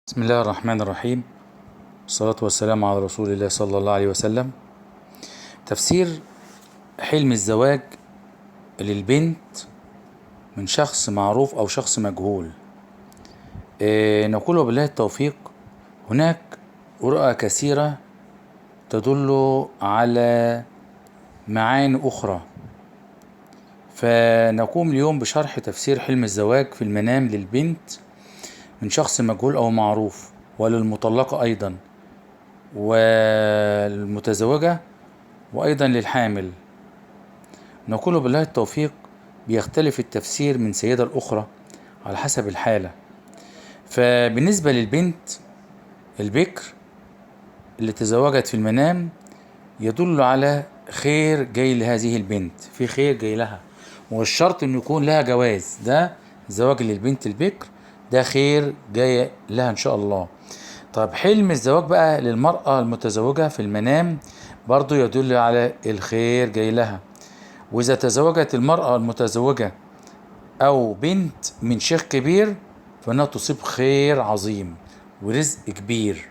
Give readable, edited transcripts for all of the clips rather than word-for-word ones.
بسم الله الرحمن الرحيم، والصلاة والسلام على رسول الله صلى الله عليه وسلم. تفسير حلم الزواج للبنت من شخص معروف أو شخص مجهول. نقول وبالله التوفيق. هناك رؤى كثيرة تدل على معاني أخرى، فنقوم اليوم بشرح تفسير حلم الزواج في المنام للبنت من شخص مجهول أو معروف، وللمطلقة أيضا، والمتزوجة، وأيضا للحامل. نقول بالله التوفيق. بيختلف التفسير من سيدة الأخرى على حسب الحالة. فبالنسبة للبنت البكر اللي تزوجت في المنام، يدل على خير جاي لهذه البنت، في خير جاي لها، والشرط انه يكون لها جواز. ده زواج للبنت البكر، ده خير جاي لها ان شاء الله. طب حلم الزواج بقى للمرأة المتزوجة في المنام برضو يدل على الخير جاي لها. وإذا تزوجت المرأة المتزوجة أو بنت من شيخ كبير، فإنها تصيب خير عظيم ورزق كبير.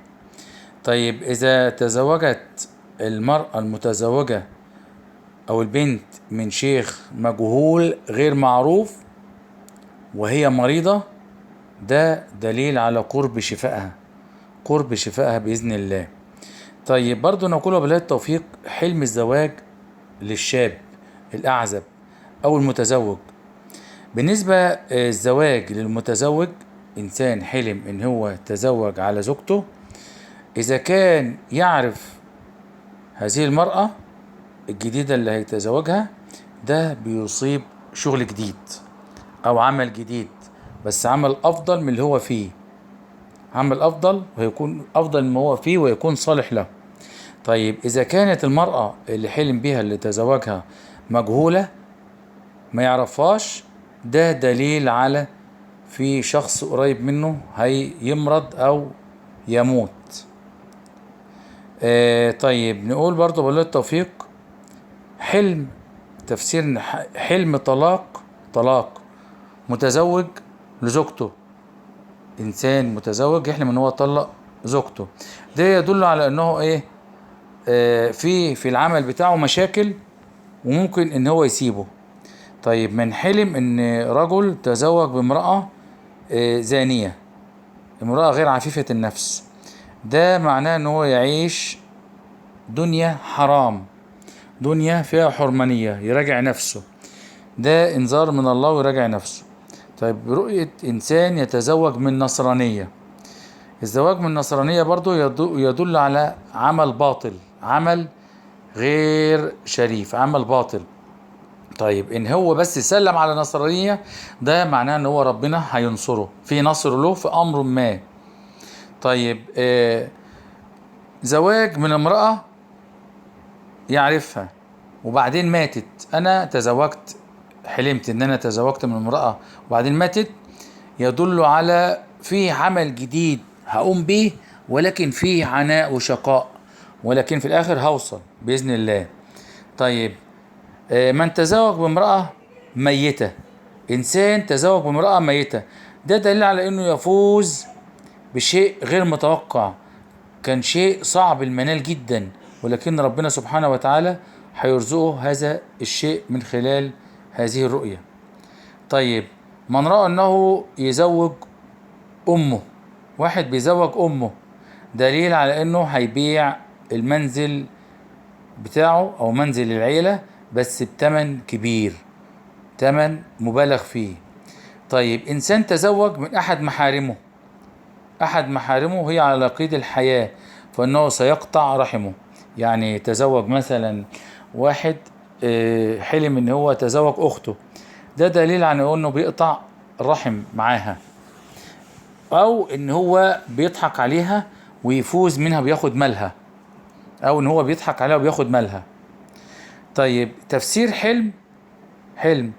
طيب إذا تزوجت المرأة المتزوجة أو البنت من شيخ مجهول غير معروف وهي مريضة، ده دليل على قرب شفائها، قرب شفائها بإذن الله. طيب برضو نقول بالله التوفيق. حلم الزواج للشاب الأعزب أو المتزوج. بالنسبة الزواج للمتزوج، إنسان حلم إن هو تزوج على زوجته، إذا كان يعرف هذه المرأة الجديدة اللي هيتزوجها، ده بيصيب شغل جديد أو عمل جديد، بس عمل أفضل من اللي هو فيه، عمل أفضل ويكون أفضل مما هو فيه ويكون صالح له. طيب إذا كانت المرأة اللي حلم بيها اللي تزوجها مجهولة ما يعرفهاش، ده دليل على في شخص قريب منه هيمرض أو يموت. طيب نقول برضو بالله التوفيق. حلم تفسير حلم طلاق متزوج لزوجته. إنسان متزوج يحلم إن هو طلق زوجته، ده يدل على إنه إيه؟ في العمل بتاعه مشاكل وممكن إن هو يسيبه. طيب من حلم إن رجل تزوج بامرأة زانية، امرأة غير عفيفة النفس، ده معناه إن هو يعيش دنيا حرام، دنيا فيها حرمانية، يراجع نفسه، ده إنذار من الله ويراجع نفسه. طيب رؤية إنسان يتزوج من نصرانية. الزواج من نصرانية برضو يدل على عمل باطل، عمل غير شريف، عمل باطل. طيب ان هو بس سلم على نصرانية، ده معناه ان هو ربنا هينصره، في نصر له في امر ما. طيب زواج من امرأة يعرفها وبعدين ماتت. انا تزوجت، حلمت ان انا تزوجت من امرأة وبعدين ماتت، يدل على في عمل جديد هقوم بيه، ولكن فيه عناء وشقاء، ولكن في الاخر هوصل باذن الله. طيب من تزوج بامرأة ميتة. إنسان تزوج بامرأة ميتة، ده دليل على إنه يفوز بشيء غير متوقع، كان شيء صعب المنال جدا، ولكن ربنا سبحانه وتعالى هيرزقه هذا الشيء من خلال هذه الرؤية. طيب من رأى أنه يزوج أمه، واحد بيزوج أمه، دليل على إنه هيبيع المنزل بتاعه أو منزل العيلة بس بتمن كبير، تمن مبالغ فيه. طيب إنسان تزوج من أحد محارمه، أحد محارمه هي على قيد الحياة، فإنه سيقطع رحمه. يعني تزوج مثلا واحد حلم إن هو تزوج أخته، ده دليل على إنه بيقطع الرحم معاها، أو إن هو بيضحك عليها ويفوز منها بياخد مالها، أو إن هو بيضحك عليها وبياخد مالها. طيب تفسير حلم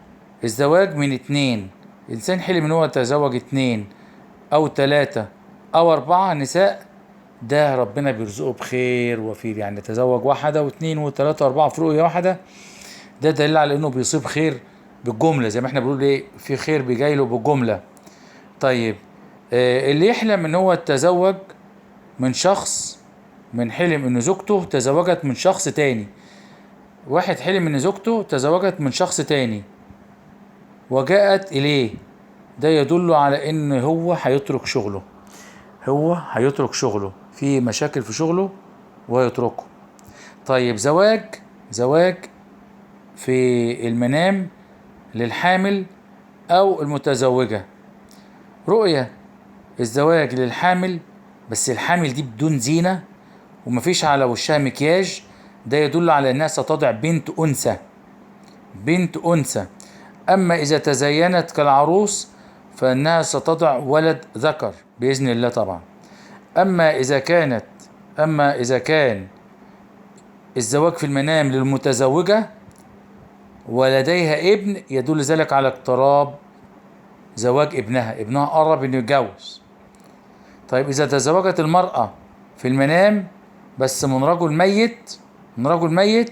الزواج من اتنين. إنسان حلم إن هو تزوج اتنين أو تلاتة أو أربعة نساء، ده ربنا بيرزقه بخير وفير. يعني تزوج واحدة واثنين وثلاثة وأربعة في رؤية واحدة، ده دليل على إنه بيصيب خير بالجملة، زي ما احنا بنقول إيه، في خير بيجايله بالجملة. طيب اللي يحلم ان هو تزوج من شخص، من حلم ان زوجته تزوجت من شخص تاني. واحد حلم ان زوجته تزوجت من شخص تاني وجاءت اليه، ده يدل على ان هو هيترك شغله. هو هيترك شغله، في مشاكل في شغله ويتركه. طيب زواج في المنام للحامل او المتزوجة. رؤية الزواج للحامل، بس الحامل دي بدون زينة ومفيش على وشها مكياج، ده يدل على انها ستضع بنت انثى. بنت انثى. اما اذا تزينت كالعروس فانها ستضع ولد ذكر باذن الله طبعا. اما اذا كان الزواج في المنام للمتزوجة ولديها ابن، يدل ذلك على اقتراب زواج ابنها قرب انه يتجوز. طيب اذا تزوجت المرأة في المنام بس من رجل ميت،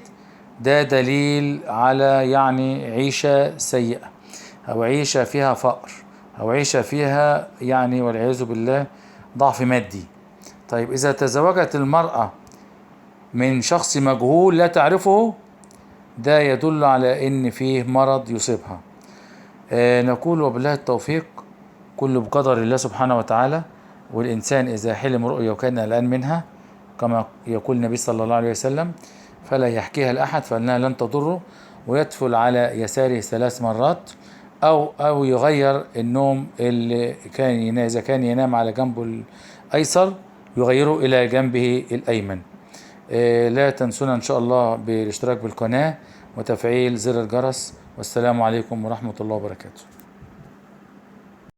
ده دليل على يعني عيشة سيئة، او عيشة فيها فقر، او عيشة فيها يعني والعياذ بالله ضعف مادي. طيب اذا تزوجت المرأة من شخص مجهول لا تعرفه، ده يدل على ان فيه مرض يصيبها. نقول وبالله التوفيق، كل بقدر الله سبحانه وتعالى. والإنسان إذا حلم رؤيا وكان قلقان منها كما يقول النبي صلى الله عليه وسلم فلا يحكيها لأحد فإنها لن تضره، ويدفل على يساره 3 مرات، أو يغير النوم اللي كان إذا كان ينام على جنبه الأيسر يغيره إلى جنبه الأيمن. لا تنسونا إن شاء الله بالاشتراك بالقناة وتفعيل زر الجرس. والسلام عليكم ورحمة الله وبركاته.